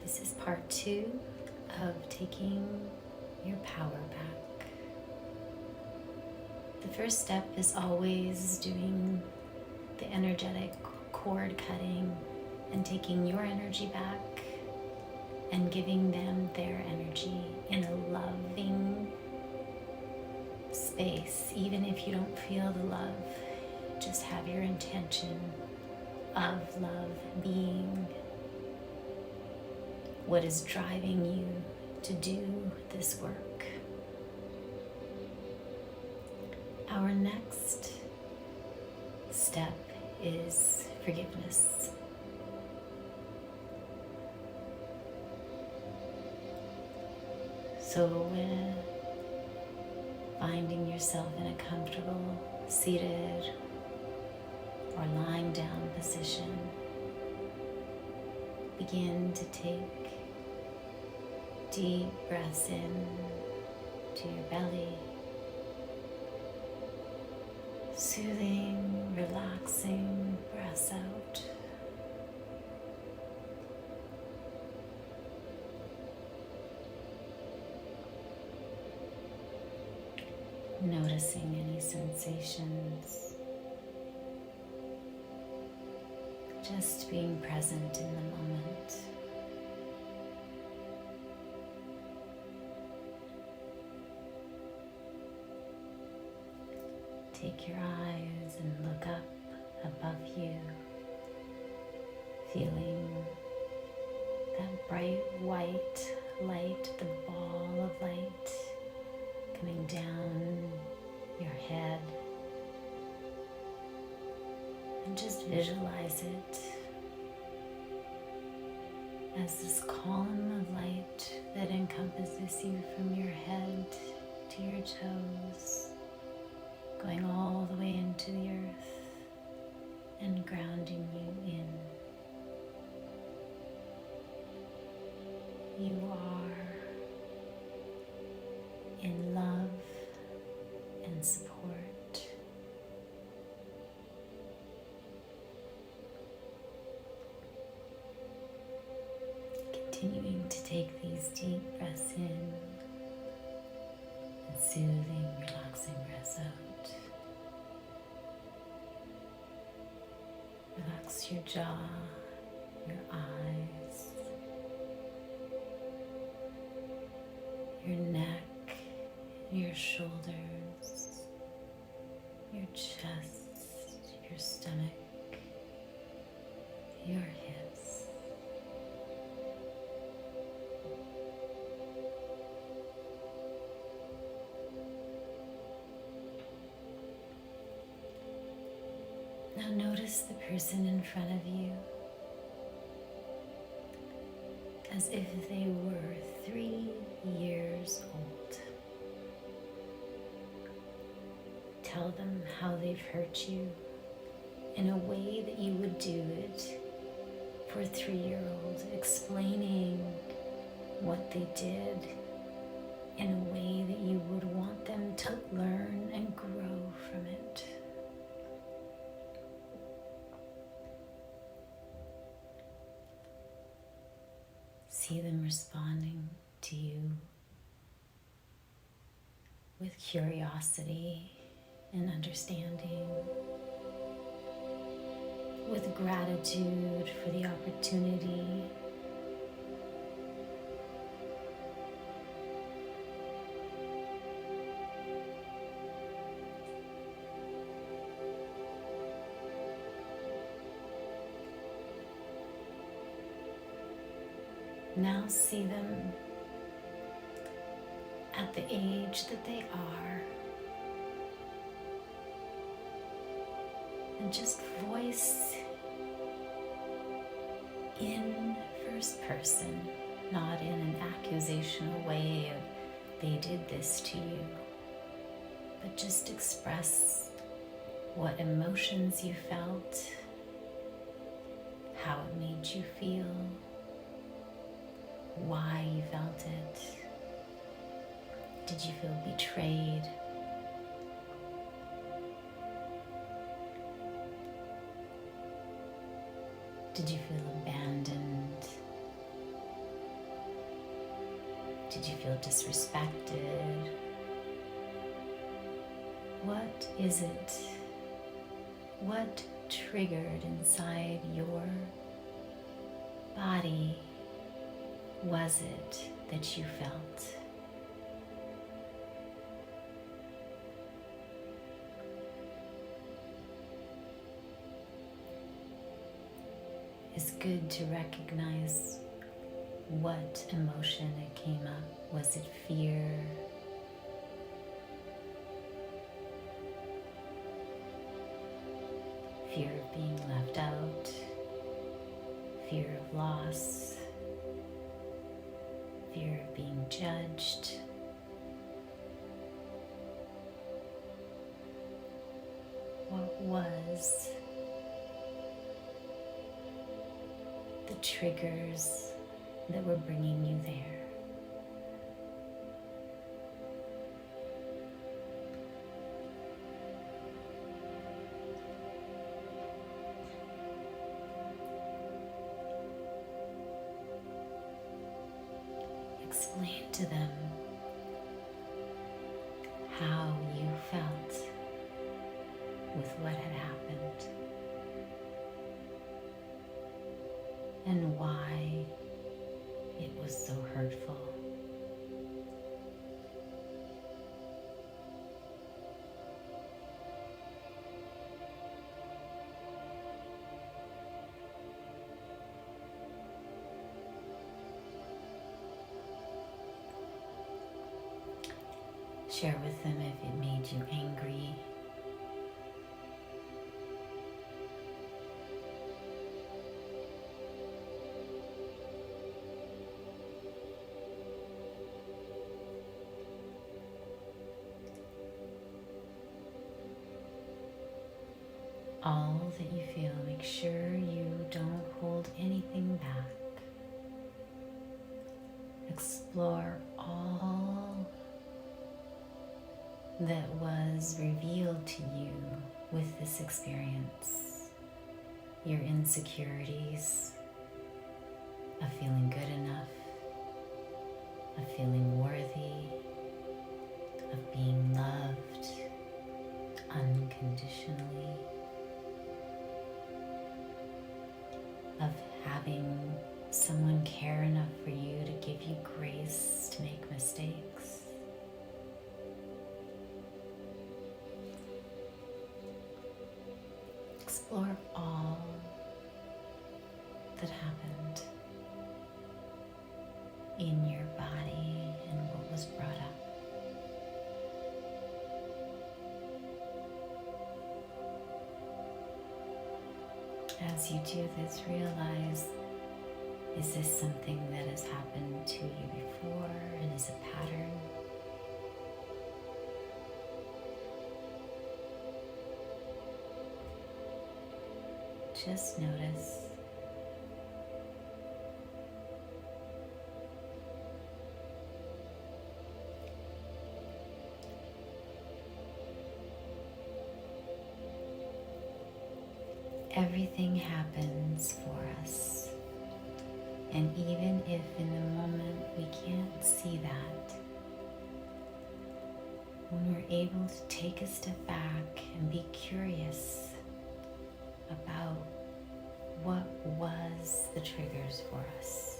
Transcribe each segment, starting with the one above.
This is part 2 of taking your power back. The first step is always doing the energetic cord cutting and taking your energy back and giving them their energy in a loving space. Even if you don't feel the love, just have your intention of love being what is driving you to do this work. Our next step is forgiveness. So when finding yourself in a comfortable seated or lying down position, begin to take deep breaths in to your belly, soothing, relaxing breaths out. Noticing any sensations, just being present in the moment. Take your eyes and look up above you, feeling that bright white light, the ball of light coming down your head, and just visualize it as this column of light that encompasses you from your head to your toes, going all the way into the earth and grounding you in. You are in love and support. Continuing to take these deep breaths in and soothing, relaxing breaths out. Relax your jaw, your eyes, your neck, your shoulders, your chest, your stomach, your hips. Now notice the person in front of you as if they were 3 years old. Tell them how they've hurt you in a way that you would do it for a 3-year-old, explaining what they did in a way that you would want them to learn and grow from it. See them responding to you with curiosity and understanding, with gratitude for the opportunity. Now see them at the age that they are, and just voice in first person, not in an accusational way of they did this to you, but just express what emotions you felt, how it made you feel, why you felt it. Did you feel betrayed? Did you feel abandoned? Did you feel disrespected? What is it? What triggered inside your body was it that you felt? It's good to recognize what emotion it came up. Was it fear? Fear of being left out? Fear of loss? Fear of being judged? What was the triggers that were bringing you there? Explain to them how you felt with what had happened and why it was so hurtful. Share with them if it made you angry. All that you feel, make sure you don't hold anything back. Explore all that was revealed to you with this experience. Your insecurities of feeling good enough, of feeling worthy, of being loved unconditionally, of having someone care enough for you to give you grace to make mistakes. Explore all that happened in your body and what was brought up. As you do this, realize, is this something that has happened to you before and is a pattern? Just notice. Everything happens for us. And even if in the moment we can't see that, when we're able to take a step back and be curious about what was the triggers for us.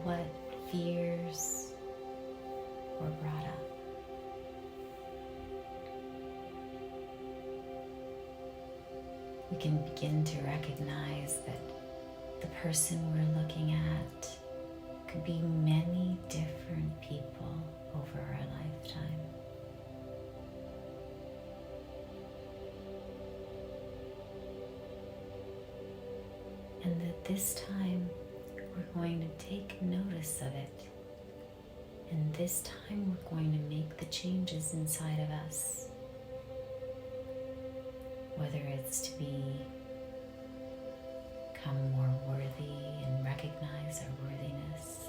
What fears were brought up. We can begin to recognize that the person we're looking at could be many different people over our lifetime. And that this time we're going to take notice of it. And this time we're going to make the changes inside of us. Whether it's to become more worthy and recognize our worthiness,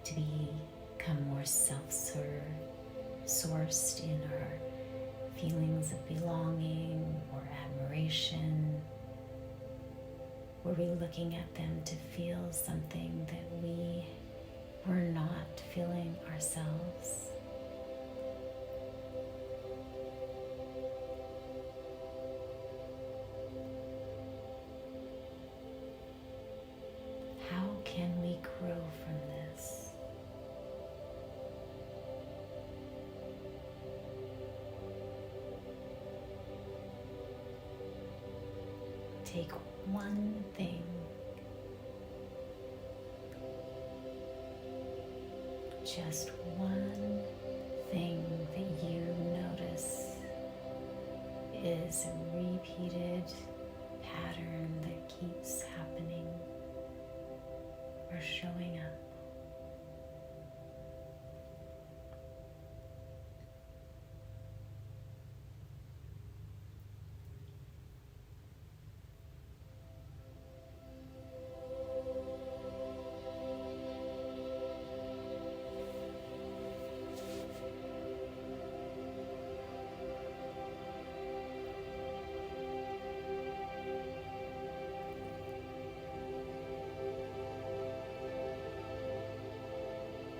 to become more self-serve sourced in our feelings of belonging or admiration? Were we looking at them to feel something that we were not feeling ourselves? How can we grow from this? Take one thing, just one thing that you notice is a repeated pattern that keeps happening or showing up.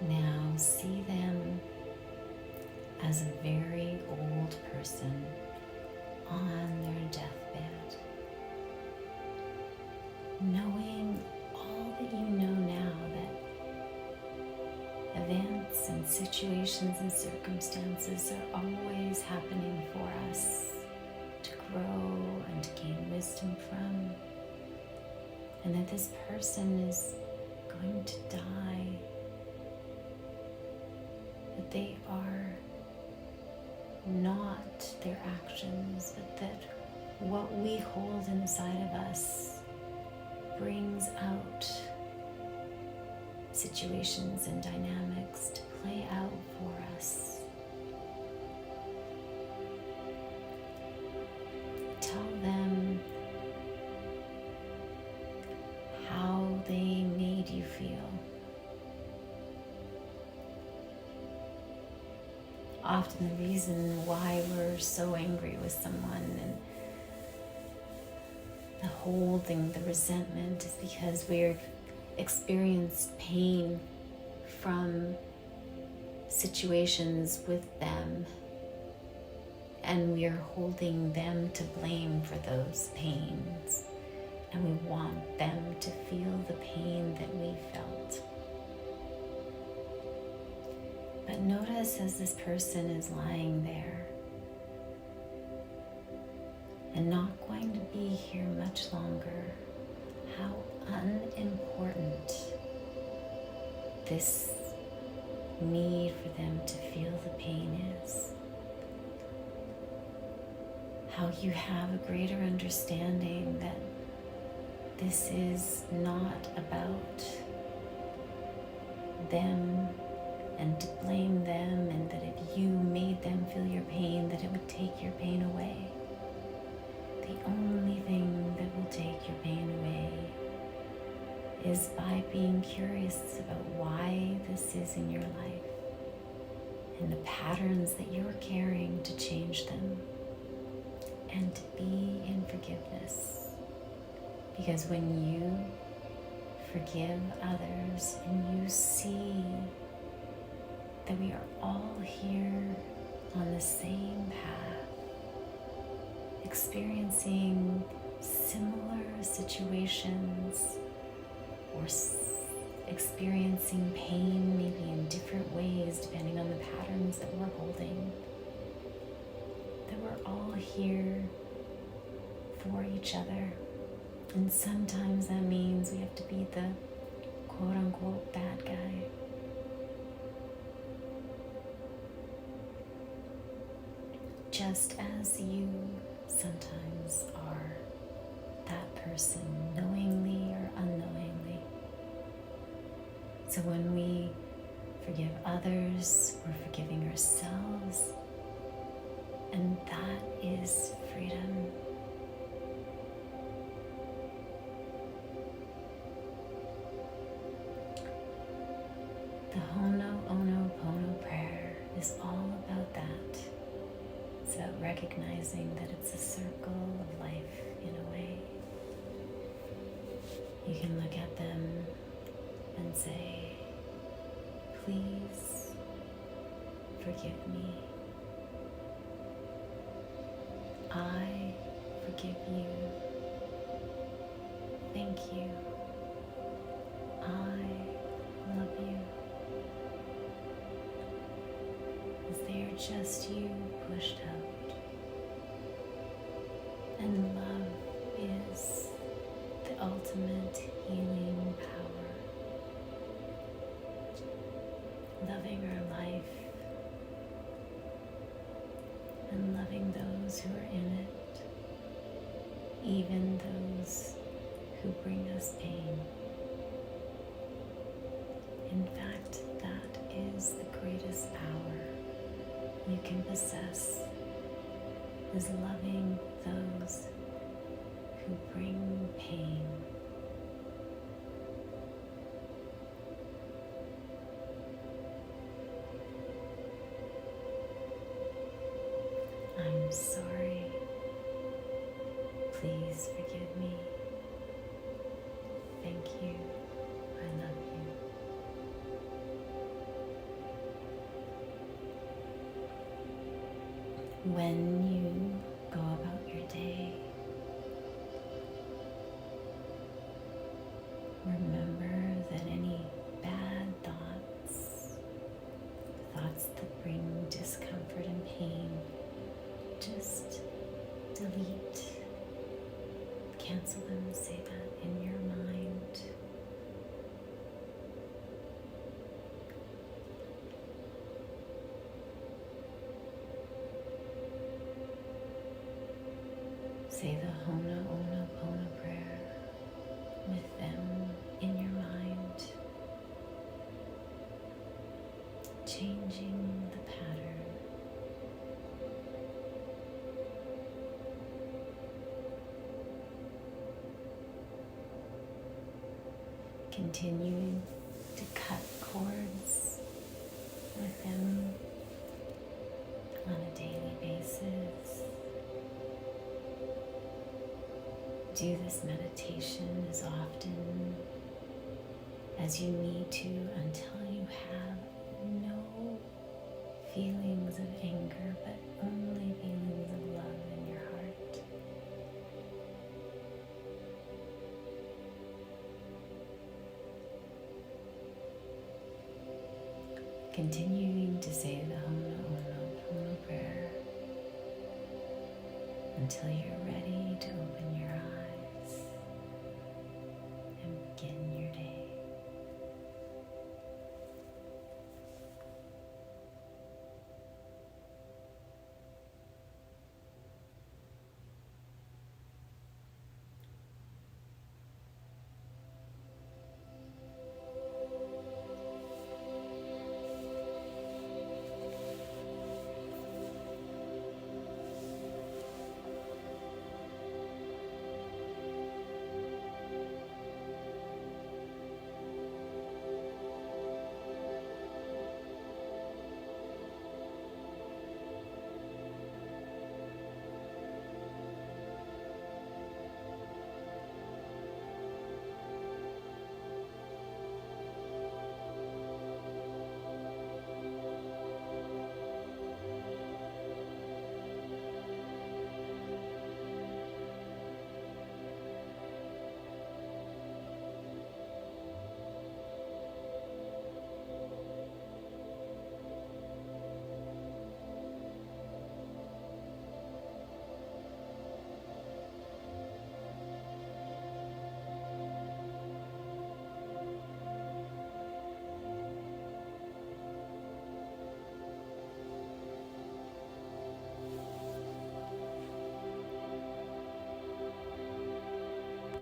Now see them as a very old person on their deathbed, knowing all that you know now, that events and situations and circumstances are always happening for us to grow and to gain wisdom from, and that this person is going to die, that they are not their actions, but that what we hold inside of us brings out situations and dynamics to play out for us. Tell them how they made you feel. Often the reason why we're so angry with someone and the holding, the resentment, is because we've experienced pain from situations with them, and we are holding them to blame for those pains, and we want them to feel the pain that we felt. But notice as this person is lying there and not going to be here much longer, how unimportant this need for them to feel the pain is. How you have a greater understanding that this is not about them and to blame them, and that if you made them feel your pain, that it would take your pain away. The only thing that will take your pain away is by being curious about why this is in your life and the patterns that you're carrying to change them, and to be in forgiveness. Because when you forgive others and you see that we are all here on the same path, experiencing similar situations or experiencing pain maybe in different ways depending on the patterns that we're holding, that we're all here for each other. And sometimes that means we have to be the quote-unquote bad guy. Just as you sometimes are that person, knowingly or unknowingly. So when we forgive others, we're forgiving ourselves, and that is freedom. The Pono prayer is all about recognizing that it's a circle of life in a way. You can look at them and say, please forgive me. I forgive you. Thank you. I love you. As they are just you pushed out. And love is the ultimate healing power. Loving our life and loving those who are in it, even those who bring us pain. In fact, that is the greatest power you can possess, is loving those who bring pain. I'm sorry. Please forgive me. Thank you. I love you. When you go about your day, remember that any bad thoughts that bring discomfort and pain, just delete, cancel them, say that in your mind. Say the Pono prayer with them in your mind, changing the pattern. Continuing to cut cords with them on a daily basis. Do this meditation as often as you need to until you have no feelings of anger, but only feelings of love in your heart. Continuing to say the Pono prayer until you're ready to open your eyes.